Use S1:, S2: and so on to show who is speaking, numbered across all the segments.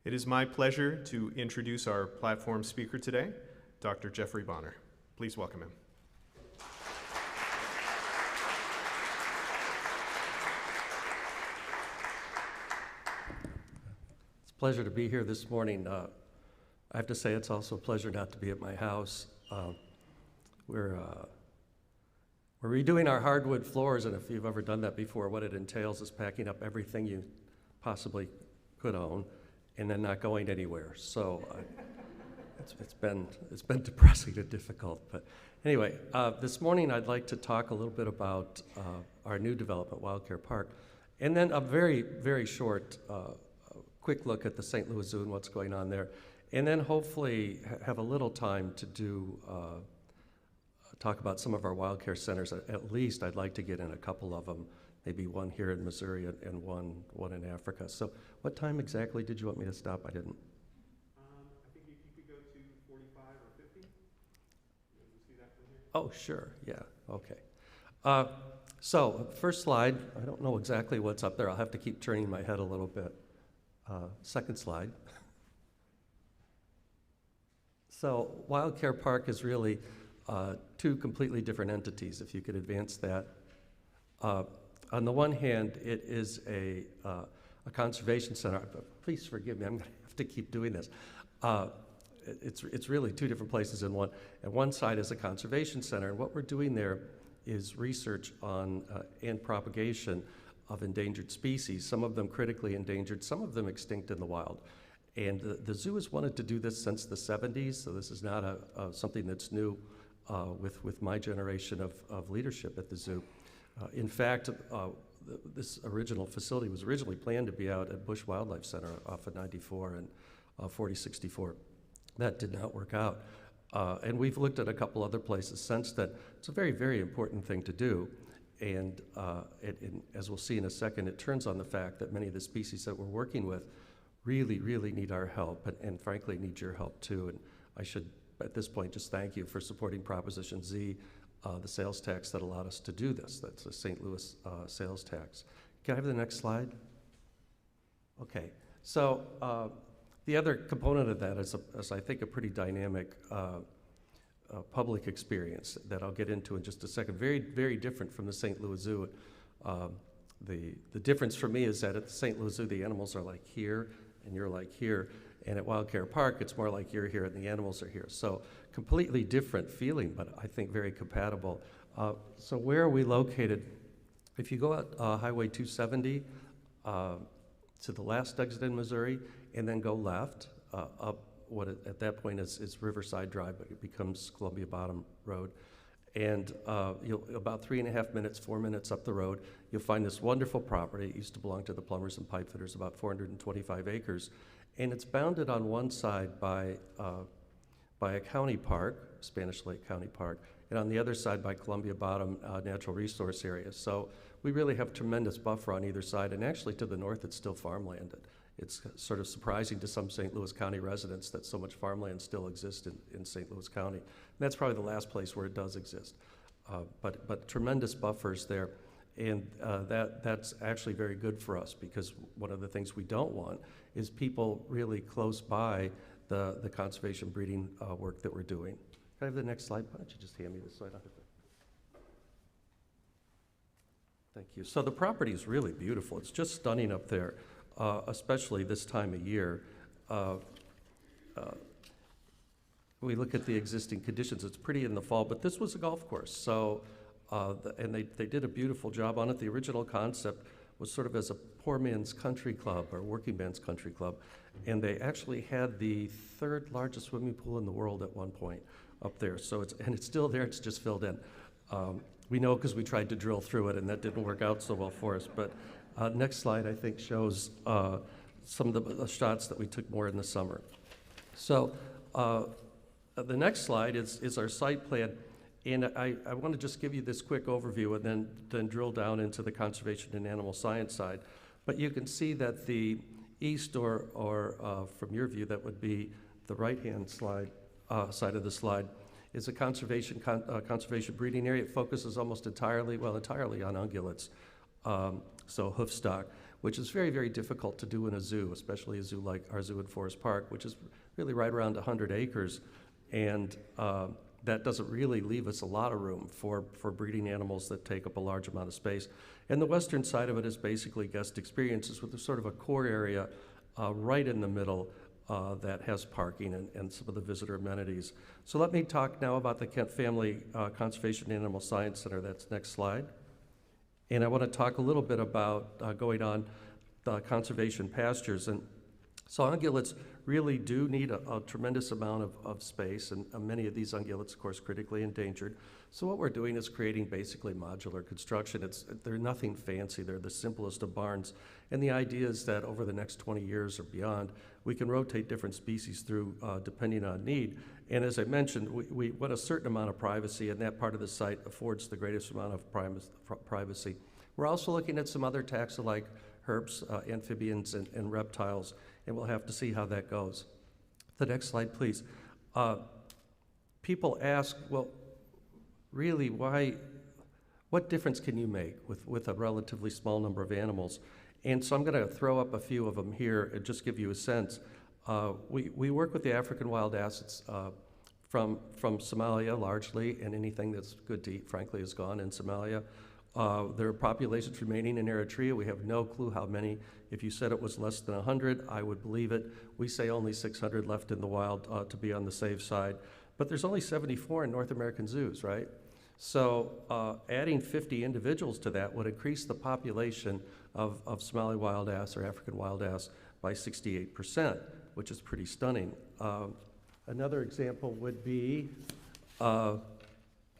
S1: It is my pleasure to introduce our platform speaker today, Dr. Jeffrey Bonner. Please welcome him.
S2: It's a pleasure to be here this morning. I have to say it's also a pleasure not to be at my house. We're redoing our hardwood floors, and if you've ever done that before, what it entails is packing up everything you possibly could own and then not going anywhere. So it's been depressing and difficult. But anyway, this morning I'd like to talk a little bit about our new development, WildCare Park, and then a very, very short, quick look at the St. Louis Zoo and what's going on there, and then hopefully have a little time to do talk about some of our WildCare centers. At least I'd like to get in a couple of them, maybe one here in Missouri and one in Africa. So what time exactly did you want me to stop? I didn't.
S1: I think if you could go to 45 or 50. You see that from here?
S2: Oh, sure, yeah, okay. So first slide, I don't know exactly what's up there. I'll have to keep turning my head a little bit. Second slide. So WildCare Park is really two completely different entities, if you could advance that. On the one hand, it is a conservation center. Please forgive me, I'm going to have to keep doing this. It's really two different places in one. And one side is a conservation center, and what we're doing there is research on and propagation of endangered species, some of them critically endangered, some of them extinct in the wild. And the zoo has wanted to do this since the 70s, so this is not something that's new with my generation of leadership at the zoo. In fact, this original facility was originally planned to be out at Bush Wildlife Center off of 94 and 4064. That did not work out. And we've looked at a couple other places since then. It's a very, very important thing to do. And as we'll see in a second, it turns on the fact that many of the species that we're working with really, really need our help, and frankly need your help too. And I should, at this point, just thank you for supporting Proposition Z, the sales tax that allowed us to do this. That's a St. Louis sales tax. Can I have the next slide? Okay, so the other component of that is I think, a pretty dynamic public experience that I'll get into in just a second. Very, very different from the St. Louis Zoo. The difference for me is that at the St. Louis Zoo, the animals are like here, and you're like here. And at WildCare Park, it's more like you're here and the animals are here. So completely different feeling, but I think very compatible. So where are we located? If you go out Highway 270 to the last exit in Missouri, and then go left up what at that point is Riverside Drive, but it becomes Columbia Bottom Road. And about 3.5 minutes, 4 minutes up the road, you'll find this wonderful property. It used to belong to the plumbers and pipe fitters, about 425 acres. And it's bounded on one side by a county park, Spanish Lake County Park, and on the other side by Columbia Bottom Natural Resource Area. So we really have tremendous buffer on either side, and actually to the north it's still farmland. It's sort of surprising to some St. Louis County residents that so much farmland still exists in St. Louis County. And that's probably the last place where it does exist. But tremendous buffers there. And that's actually very good for us, because one of the things we don't want is people really close by the conservation breeding work that we're doing. Can I have the next slide? Why don't you just hand me this so I don't have to... Thank you. So the property is really beautiful. It's just stunning up there, especially this time of year. We look at the existing conditions. It's pretty in the fall, but this was a golf course. So, and they did a beautiful job on it. The original concept was sort of as a poor man's country club or working man's country club. And they actually had the third largest swimming pool in the world at one point up there. So it's still there, it's just filled in. We know because we tried to drill through it and that didn't work out so well for us. But next slide, I think, shows some of the shots that we took more in the summer. So the next slide is our site plan. And I want to just give you this quick overview and then drill down into the conservation and animal science side. But you can see that the east, or from your view, that would be the right-hand side of the slide, is a conservation breeding area. It focuses almost entirely on ungulates, so hoof stock. which is very, very difficult to do in a zoo, especially a zoo like our zoo in Forest Park, which is really right around 100 acres. And that doesn't really leave us a lot of room for breeding animals that take up a large amount of space. And the western side of it is basically guest experiences with a sort of a core area right in the middle that has parking and some of the visitor amenities. So let me talk now about the Kent Family Conservation and Animal Science Center. That's next slide. And I want to talk a little bit about going on conservation pastures. And so ungulates really do need a tremendous amount of space, and many of these ungulates, of course, critically endangered. So what we're doing is creating basically modular construction. They're nothing fancy. They're the simplest of barns. And the idea is that over the next 20 years or beyond, we can rotate different species through depending on need. And as I mentioned, we want a certain amount of privacy, and that part of the site affords the greatest amount of privacy. We're also looking at some other taxa like herps, amphibians, and reptiles, and we'll have to see how that goes. The next slide, please. People ask, well, really, what difference can you make with a relatively small number of animals? And so I'm going to throw up a few of them here and just give you a sense. We work with the African wild assets from Somalia largely, and anything that's good to eat, frankly, is gone in Somalia. There are populations remaining in Eritrea. We have no clue how many. If you said it was less than 100, I would believe it. We say only 600 left in the wild to be on the safe side. But there's only 74 in North American zoos, right? So adding 50 individuals to that would increase the population of Somali wild ass or African wild ass by 68%, which is pretty stunning. Another example would be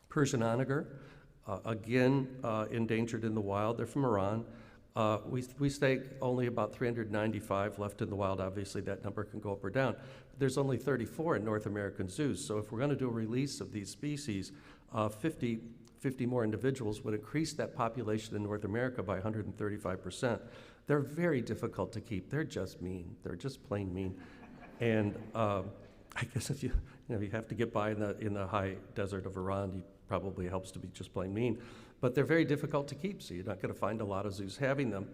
S2: Persian onager. Again, endangered in the wild. They're from Iran. We stake only about 395 left in the wild. Obviously, that number can go up or down. There's only 34 in North American zoos. So if we're going to do a release of these species, 50 more individuals would increase that population in North America by 135%. They're very difficult to keep. They're just mean. They're just plain mean. And I guess if you have to get by in the high desert of Iran, it probably helps to be just plain mean. But they're very difficult to keep, so you're not going to find a lot of zoos having them.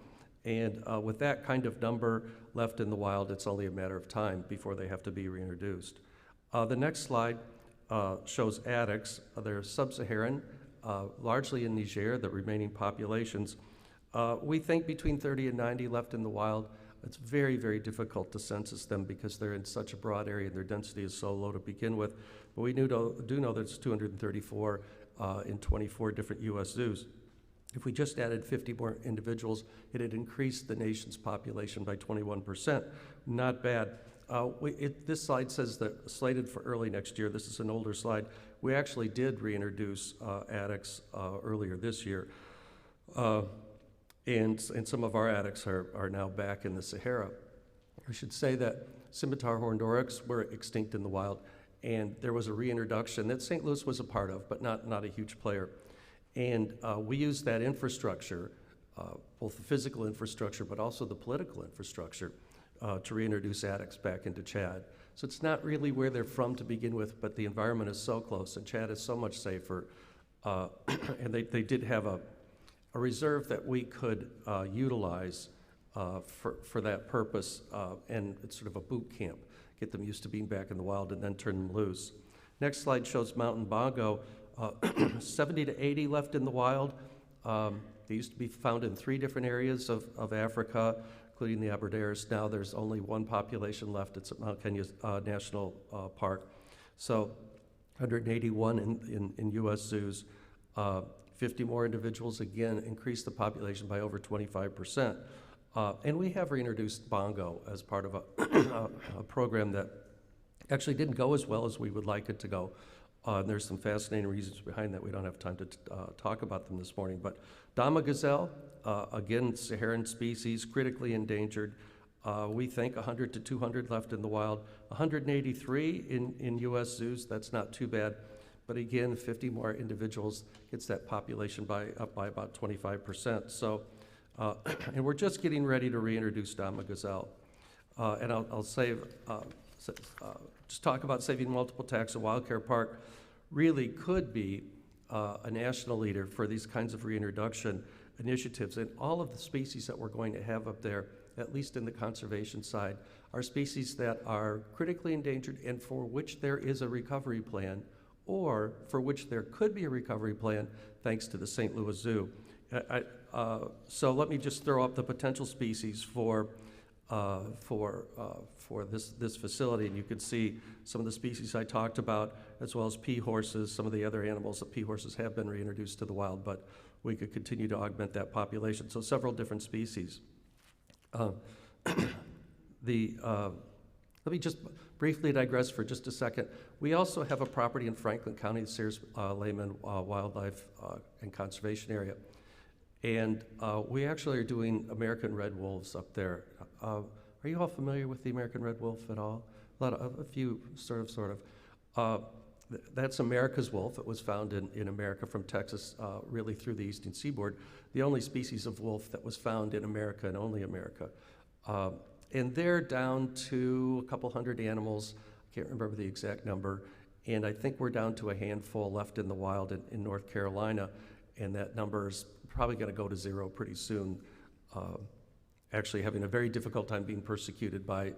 S2: And with that kind of number left in the wild, it's only a matter of time before they have to be reintroduced. The next slide shows addax. They're sub-Saharan, largely in Niger, the remaining populations. We think between 30 and 90 left in the wild. It's very, very difficult to census them because they're in such a broad area and their density is so low to begin with. But we do know that it's 234 in 24 different U.S. zoos. If we just added 50 more individuals, it'd increase the nation's population by 21%. Not bad. This slide says that slated for early next year. This is an older slide. We actually did reintroduce addax earlier this year. And some of our addax are now back in the Sahara. I should say that scimitar horned oryx were extinct in the wild, and there was a reintroduction that St. Louis was a part of, but not a huge player. And we used that infrastructure, both the physical infrastructure, but also the political infrastructure, to reintroduce addax back into Chad. So it's not really where they're from to begin with, but the environment is so close, and Chad is so much safer. And they did have a reserve that we could utilize for that purpose, and it's sort of a boot camp. Get them used to being back in the wild and then turn them loose. Next slide shows mountain bongo. 70 to 80 left in the wild. They used to be found in 3 different areas of Africa, including the Aberdares. Now there's only one population left. It's at Mount Kenya National Park. So 181 in U.S. zoos. 50 more individuals, again, increased the population by over 25%. And we have reintroduced bongo as part of a program that actually didn't go as well as we would like it to go. And there's some fascinating reasons behind that. We don't have time to talk about them this morning. But Dama gazelle, again, Saharan species, critically endangered. We think 100 to 200 left in the wild. 183 in U.S. zoos. That's not too bad. But again, 50 more individuals gets that population up by about 25%. So, and we're just getting ready to reintroduce Dama gazelle. And I'll save, just talk about saving multiple taxa. WildCare Park really could be a national leader for these kinds of reintroduction. initiatives. And all of the species that we're going to have up there, at least in the conservation side, are species that are critically endangered and for which there is a recovery plan, or for which there could be a recovery plan thanks to the St. Louis Zoo. So let me just throw up the potential species for this facility, and you can see some of the species I talked about, as well as pea horses, some of the other animals. The pea horses have been reintroduced to the wild, but we could continue to augment that population. So several different species. Let me just briefly digress for just a second. We also have a property in Franklin County, the Sears-Lehman Wildlife and Conservation Area. And we actually are doing American red wolves up there. Are you all familiar with the American red wolf at all? A few, sort of. That's America's wolf. It was found in America from Texas, really through the eastern seaboard. The only species of wolf that was found in America and only America. And they're down to a couple hundred animals. I can't remember the exact number. And I think we're down to a handful left in the wild in North Carolina. And that number is probably going to go to zero pretty soon. Actually having a very difficult time being persecuted by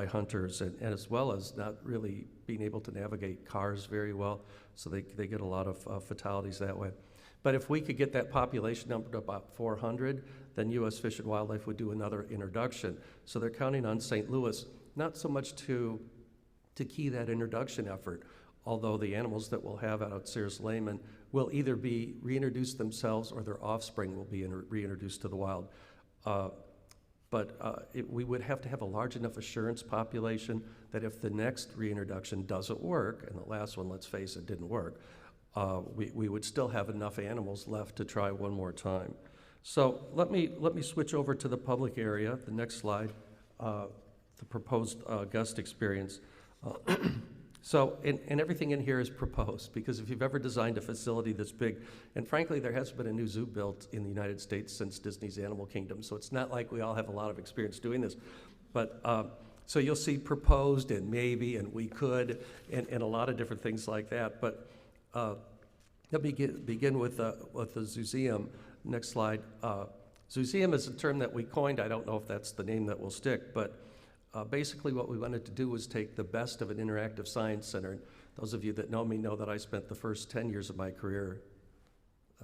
S2: hunters, and as well as not really being able to navigate cars very well, so they get a lot of fatalities that way. But if we could get that population number to about 400, then U.S. Fish and Wildlife would do another introduction. So they're counting on St. Louis, not so much to key that introduction effort, although the animals that we'll have out at Sears-Lehman will either be reintroduced themselves or their offspring will be reintroduced to the wild. We would have to have a large enough assurance population that if the next reintroduction doesn't work, and the last one, let's face it, didn't work, we would still have enough animals left to try one more time. So let me switch over to the public area, the next slide, the proposed guest experience. And everything in here is proposed, because if you've ever designed a facility this big, and frankly, there hasn't been a new zoo built in the United States since Disney's Animal Kingdom, so it's not like we all have a lot of experience doing this. But so you'll see proposed and maybe and we could and a lot of different things like that. But let me begin with the zooseum. Next slide. Zooseum is a term that we coined. I don't know if that's the name that will stick, but basically what we wanted to do was take the best of an interactive science center. And those of you that know me know that I spent the first 10 years of my career,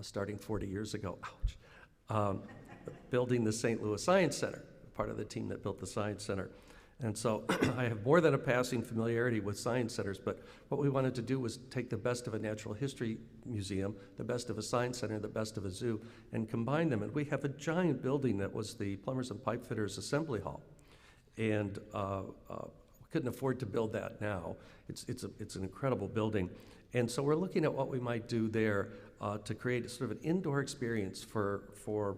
S2: starting 40 years ago, building the St. Louis Science Center, part of the team that built the Science Center. And so I have more than a passing familiarity with science centers, but what we wanted to do was take the best of a natural history museum, the best of a science center, the best of a zoo, and combine them. And we have a giant building that was the Plumbers and Pipe Fitters Assembly Hall. And couldn't afford to build that now. It's an incredible building. And so we're looking at what we might do there to create sort of an indoor experience for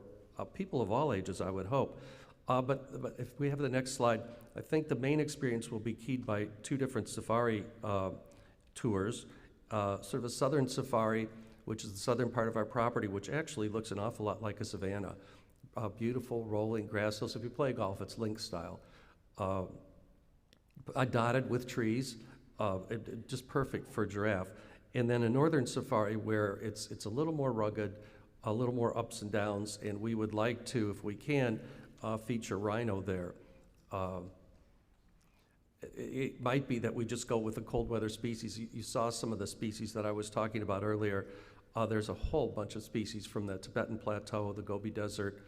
S2: people of all ages, I would hope. But if we have the next slide, I think the main experience will be keyed by two different safari tours. Sort of a southern safari, which is the southern part of our property, which actually looks an awful lot like a savanna. Beautiful rolling grass hills. If you play golf, it's link style. Dotted with trees, just perfect for giraffe. And then a northern safari where it's a little more rugged, a little more ups and downs, and we would like to, if we can, feature rhino there. It might be that we just go with the cold weather species. You saw some of the species that I was talking about earlier. There's a whole bunch of species from the Tibetan Plateau, the Gobi Desert,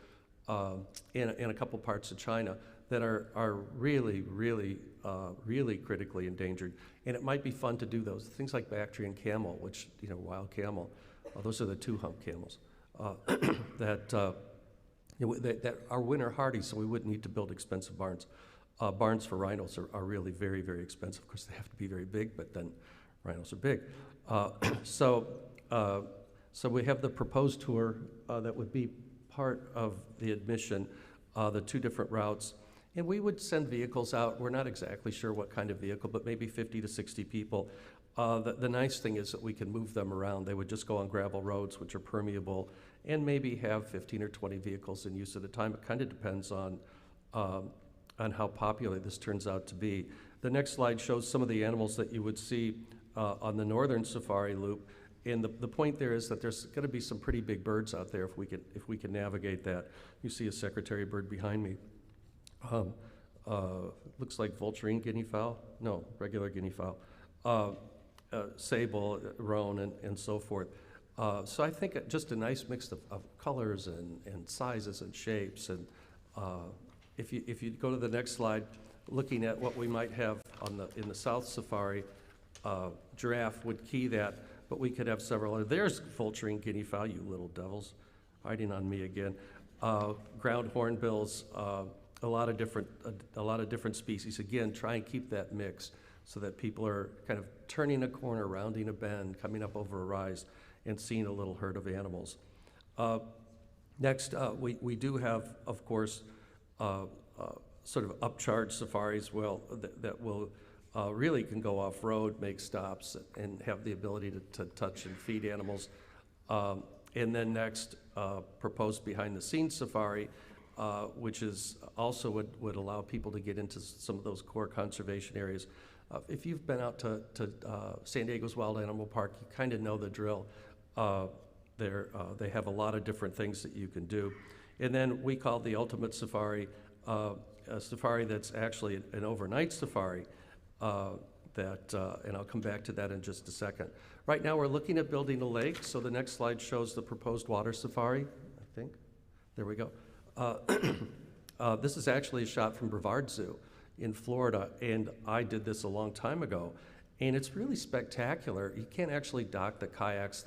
S2: and a couple parts of China that are really, really, really critically endangered. And it might be fun to do those. Things like Bactrian camel, which, wild camel, those are the two-hump camels, that are winter hardy, so we wouldn't need to build expensive barns. Barns for rhinos are really very, very expensive. Of course, they have to be very big, but then rhinos are big. So we have the proposed tour that would be part of the admission, the two different routes. And we would send vehicles out. We're not exactly sure what kind of vehicle, but maybe 50 to 60 people. The nice thing is that we can move them around. They would just go on gravel roads, which are permeable, and maybe have 15 or 20 vehicles in use at a time. It kind of depends on how popular this turns out to be. The next slide shows some of the animals that you would see on the northern safari loop. And the point there is that there's going to be some pretty big birds out there if we can navigate that. You see a secretary bird behind me. Looks like vulturine guinea fowl. No, regular guinea fowl. Sable, roan, and so forth. So I think just a nice mix of colors and sizes and shapes. And if you go to the next slide, looking at what we might have in the South Safari, giraffe would key that, but we could have several other. There's vulturine guinea fowl, you little devils, hiding on me again. Ground hornbills, a lot of different species. Again, try and keep that mix so that people are kind of turning a corner, rounding a bend, coming up over a rise, and seeing a little herd of animals. Next, we do have, of course, sort of upcharge safaris that will really can go off-road, make stops, and have the ability to touch and feed animals. And then next, proposed behind-the-scenes safari, which is also would allow people to get into some of those core conservation areas. If you've been out to San Diego's Wild Animal Park, you kind of know the drill. They have a lot of different things that you can do. And then we call the ultimate safari a safari that's actually an overnight safari and I'll come back to that in just a second. Right now we're looking at building a lake, so the next slide shows the proposed water safari, I think. There we go. This is actually a shot from Brevard Zoo in Florida, and I did this a long time ago, and it's really spectacular. You can't actually dock the kayaks.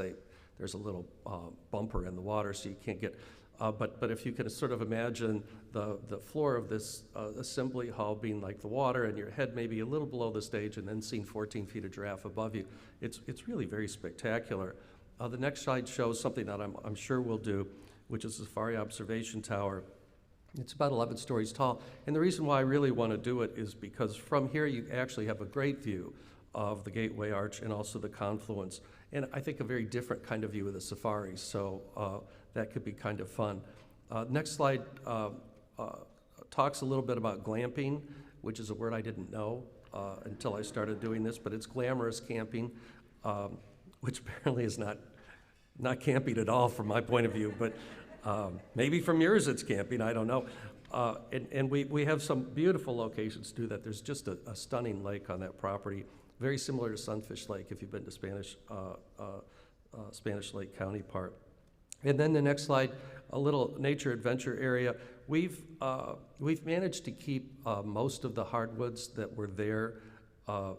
S2: There's a little bumper in the water, so you can't get, but if you can sort of imagine the floor of this assembly hall being like the water, and your head maybe a little below the stage, and then seeing 14 feet of giraffe above you, it's really very spectacular. The next slide shows something that I'm sure we'll do, which is the Safari Observation Tower. It's about 11 stories tall, and the reason why I really want to do it is because from here you actually have a great view of the Gateway Arch and also the confluence, and I think a very different kind of view of the safari, so that could be kind of fun. Next slide talks a little bit about glamping, which is a word I didn't know until I started doing this, but it's glamorous camping, which apparently is not camping at all from my point of view, but maybe from yours it's camping, I don't know. And we have some beautiful locations to do that. There's just a stunning lake on that property, very similar to Sunfish Lake if you've been to Spanish Lake County Park. And then the next slide, a little nature adventure area. We've managed to keep most of the hardwoods that were there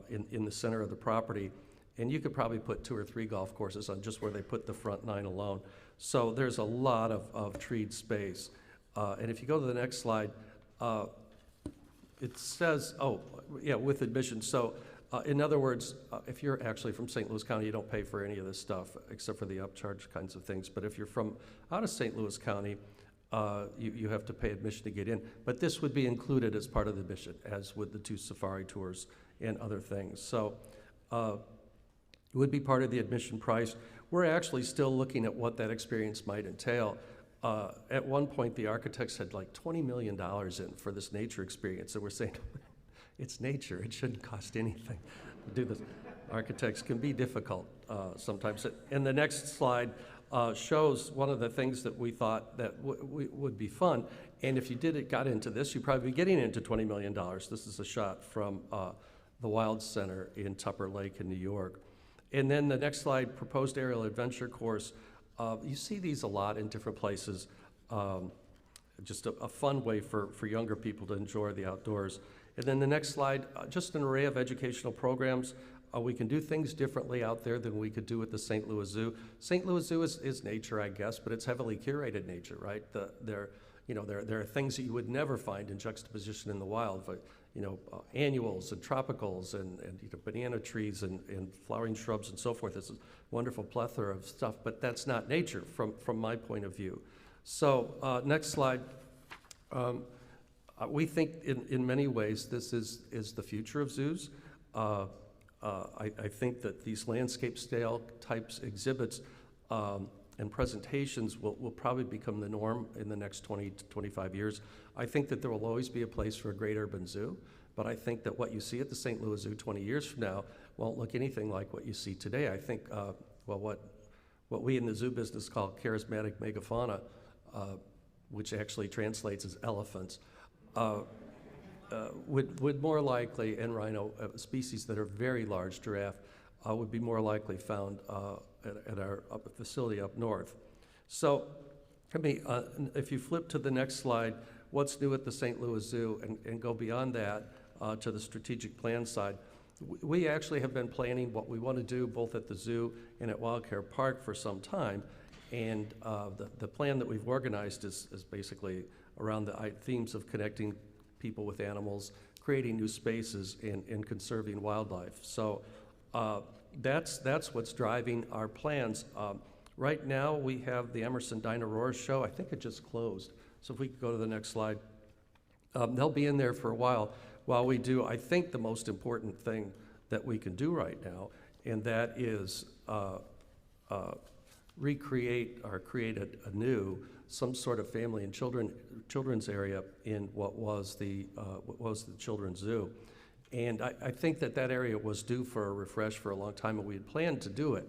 S2: in the center of the property. And you could probably put 2 or 3 golf courses on just where they put the front 9 alone. So there's a lot of treed space. And if you go to the next slide, it says, with admission. So in other words, if you're actually from St. Louis County, you don't pay for any of this stuff except for the upcharge kinds of things. But if you're from out of St. Louis County, you have to pay admission to get in. But this would be included as part of the admission, as would the 2 safari tours and other things. So it would be part of the admission price. We're actually still looking at what that experience might entail. At one point, the architects had like $20 million in for this nature experience, and we're saying, it's nature, it shouldn't cost anything to do this. Architects can be difficult sometimes. And the next slide shows one of the things that we thought that would be fun, and if you got into this, you'd probably be getting into $20 million. This is a shot from the Wild Center in Tupper Lake in New York. And then the next slide, proposed aerial adventure course. You see these a lot in different places. Just a fun way for younger people to enjoy the outdoors. And then the next slide, just an array of educational programs. We can do things differently out there than we could do at the St. Louis Zoo. St. Louis Zoo is nature, I guess, but it's heavily curated nature, right? There are things that you would never find in juxtaposition in the wild, but annuals and tropicals and banana trees and flowering shrubs and so forth. This is a wonderful plethora of stuff, but that's not nature from my point of view. So next slide. We think in many ways this is the future of zoos. I think that these landscape scale types exhibits and presentations will probably become the norm in the next 20 to 25 years. I think that there will always be a place for a great urban zoo, but I think that what you see at the St. Louis Zoo 20 years from now won't look anything like what you see today. I think what we in the zoo business call charismatic megafauna, which actually translates as elephants, would more likely, and rhino, species that are very large, giraffe, would be more likely found at our facility up north. So, if you flip to the next slide, what's new at the St. Louis Zoo, and go beyond that to the strategic plan side, we actually have been planning what we want to do both at the zoo and at WildCare Park for some time, and the plan that we've organized is basically around the themes of connecting people with animals, creating new spaces, and conserving wildlife. So that's what's driving our plans. Right now, we have the Emerson Dinah Roar show. I think it just closed. So if we could go to the next slide. They'll be in there for a while we do, I think, the most important thing that we can do right now, and that is recreate or create anew some sort of family and children's area in what was the children's zoo. And I think that area was due for a refresh for a long time, and we had planned to do it.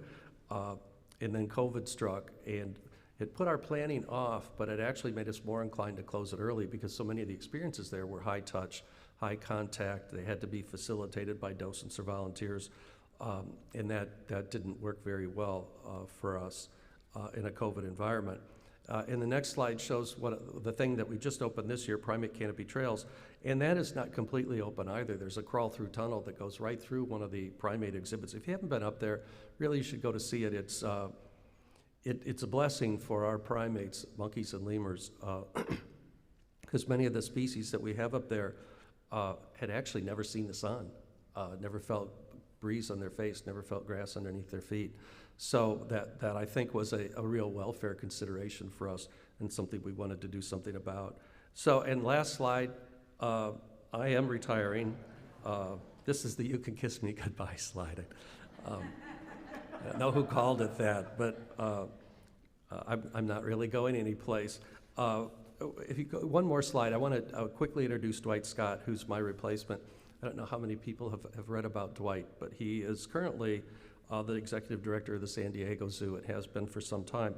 S2: And then COVID struck, and it put our planning off, but it actually made us more inclined to close it early because so many of the experiences there were high touch, high contact. They had to be facilitated by docents or volunteers, and that didn't work very well for us in a COVID environment. And the next slide shows the thing that we just opened this year, Primate Canopy Trails, and that is not completely open either. There's a crawl-through tunnel that goes right through one of the primate exhibits. If you haven't been up there, really you should go to see it. It's a blessing for our primates, monkeys and lemurs, because many of the species that we have up there had actually never seen the sun, never felt breeze on their face, never felt grass underneath their feet. So that I think was a real welfare consideration for us and something we wanted to do something about. So, and last slide, I am retiring. This is the "you can kiss me goodbye" slide. I don't know who called it that, but I'm not really going anyplace. If you go, one more slide, I want to quickly introduce Dwight Scott, who's my replacement. I don't know how many people have read about Dwight, but he is currently the executive director of the San Diego Zoo. It has been for some time.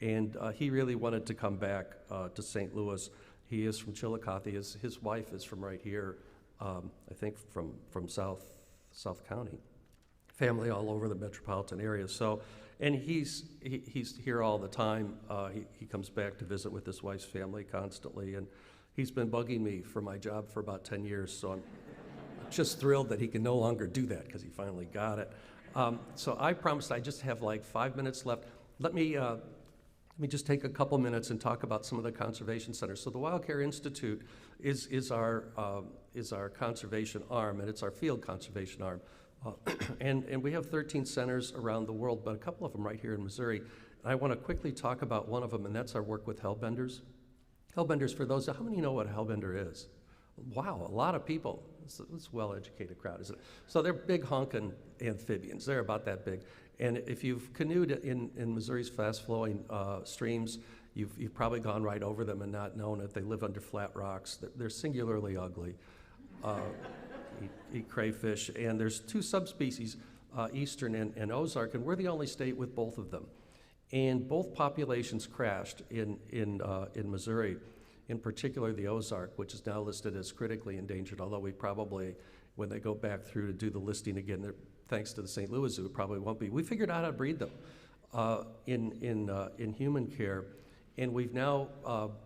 S2: And he really wanted to come back to St. Louis. He is from Chillicothe. His wife is from right here, I think from South County. Family all over the metropolitan area. So, and he's here all the time. He comes back to visit with his wife's family constantly, and he's been bugging me for my job for about 10 years. So I'm just thrilled that he can no longer do that because he finally got it. So I promised I just have like 5 minutes left. Let me just take a couple minutes and talk about some of the conservation centers. So the WildCare Institute is our conservation arm, and it's our field conservation arm. And we have 13 centers around the world, but a couple of them right here in Missouri. And I want to quickly talk about one of them, and that's our work with hellbenders. Hellbenders, for those, how many know what a hellbender is? Wow, a lot of people. It's a well-educated crowd, isn't it? So they're big honking amphibians. They're about that big. And if you've canoed in Missouri's fast-flowing streams, you've probably gone right over them and not known it. They live under flat rocks. They're singularly ugly. Eat crayfish, and there's two subspecies, Eastern and Ozark, and we're the only state with both of them. And both populations crashed in Missouri, in particular the Ozark, which is now listed as critically endangered, although we probably, when they go back through to do the listing again, thanks to the St. Louis Zoo, it probably won't be. We figured out how to breed them in human care, and we've now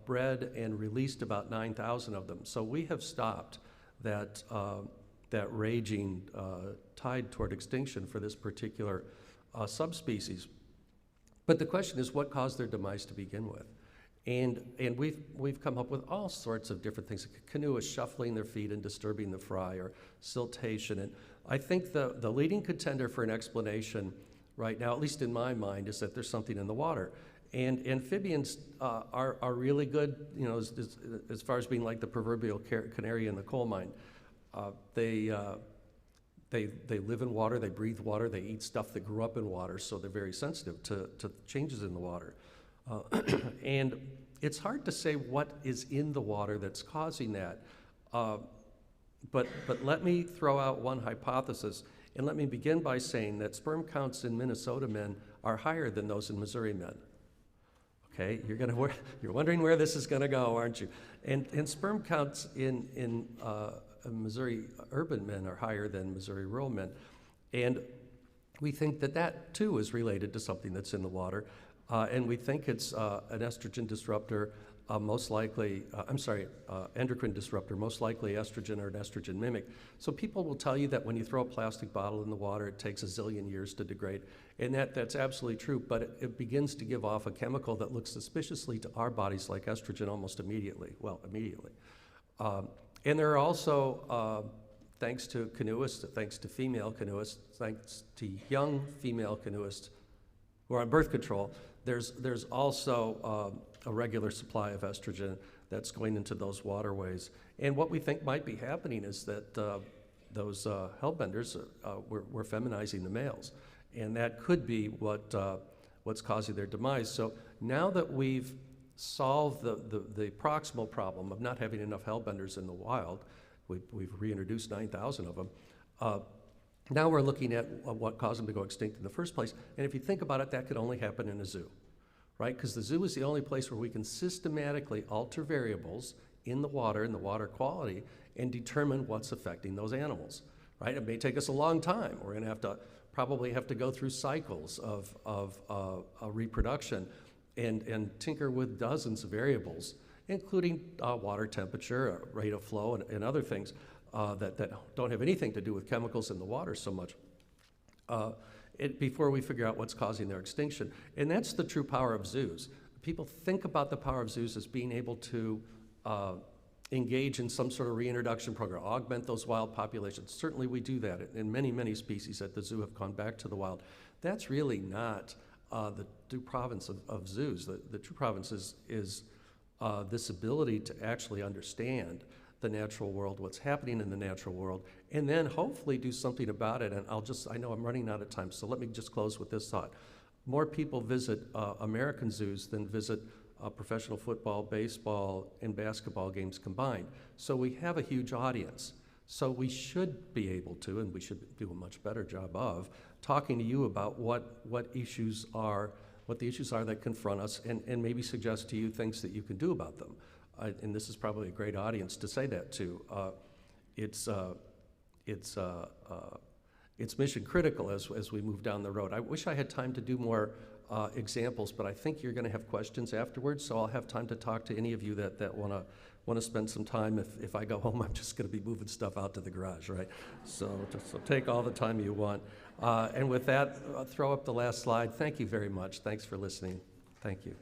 S2: bred and released about 9,000 of them. So we have stopped that raging tide toward extinction for this particular subspecies. But the question is, what caused their demise to begin with? And we've come up with all sorts of different things. Canoe is shuffling their feet and disturbing the fry, or siltation. And I think the leading contender for an explanation right now, at least in my mind, is that there's something in the water. And amphibians are really good, you know, as far as being like the proverbial canary in the coal mine. They live in water, they breathe water, they eat stuff that grew up in water, so they're very sensitive to changes in the water. And it's hard to say what is in the water that's causing that. But let me throw out one hypothesis, And let me begin by saying that sperm counts in Minnesota men are higher than those in Missouri men. Okay, you're wondering where this is going to go, aren't you? And sperm counts in Missouri urban men are higher than Missouri rural men. And we think that that too is related to something that's in the water. And we think it's an estrogen disruptor, endocrine disruptor, most likely estrogen or an estrogen mimic. So people will tell you that when you throw a plastic bottle in the water, it takes a zillion years to degrade. And that's absolutely true, but it begins to give off a chemical that looks suspiciously to our bodies like estrogen almost immediately. Well, immediately. And there are also, thanks to canoeists, thanks to female canoeists, thanks to young female canoeists who are on birth control, there's also a regular supply of estrogen that's going into those waterways. And what we think might be happening is that those hellbenders, we're feminizing the males. And that could be what's causing their demise. So now that we've solved the proximal problem of not having enough hellbenders in the wild, we've reintroduced 9,000 of them, now we're looking at what caused them to go extinct in the first place. And if you think about it, that could only happen in a zoo, right? Because the zoo is the only place where we can systematically alter variables in the water quality, and determine what's affecting those animals, right? It may take us a long time. We're going to probably have to go through cycles of reproduction and tinker with dozens of variables, including water temperature, rate of flow, and other things that don't have anything to do with chemicals in the water so much, before we figure out what's causing their extinction. And that's the true power of zoos. People think about the power of zoos as being able to engage in some sort of reintroduction program, augment those wild populations. Certainly we do that, and many, many species at the zoo have gone back to the wild. That's really not the true province of zoos. The true province is this ability to actually understand the natural world, what's happening in the natural world, and then hopefully do something about it. And I know I'm running out of time, so let me just close with this thought. More people visit American zoos than visit professional football, baseball, and basketball games combined. So we have a huge audience. So we should be able to, and we should do a much better job of, talking to you about what the issues are that confront us, and maybe suggest to you things that you can do about them. And this is probably a great audience to say that to. It's mission critical as we move down the road. I wish I had time to do more examples, but I think you're going to have questions afterwards, so I'll have time to talk to any of you that want to spend some time. If I go home, I'm just going to be moving stuff out to the garage, right? So take all the time you want. And with that, I'll throw up the last slide. Thank you very much. Thanks for listening. Thank you.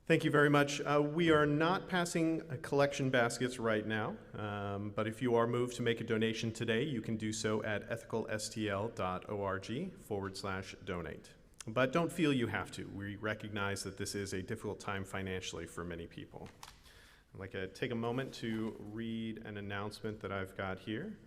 S1: Thank you very much. We are not passing collection baskets right now, but if you are moved to make a donation today, you can do so at ethicalstl.org/donate. But don't feel you have to. We recognize that this is a difficult time financially for many people. I'd like to take a moment to read an announcement that I've got here.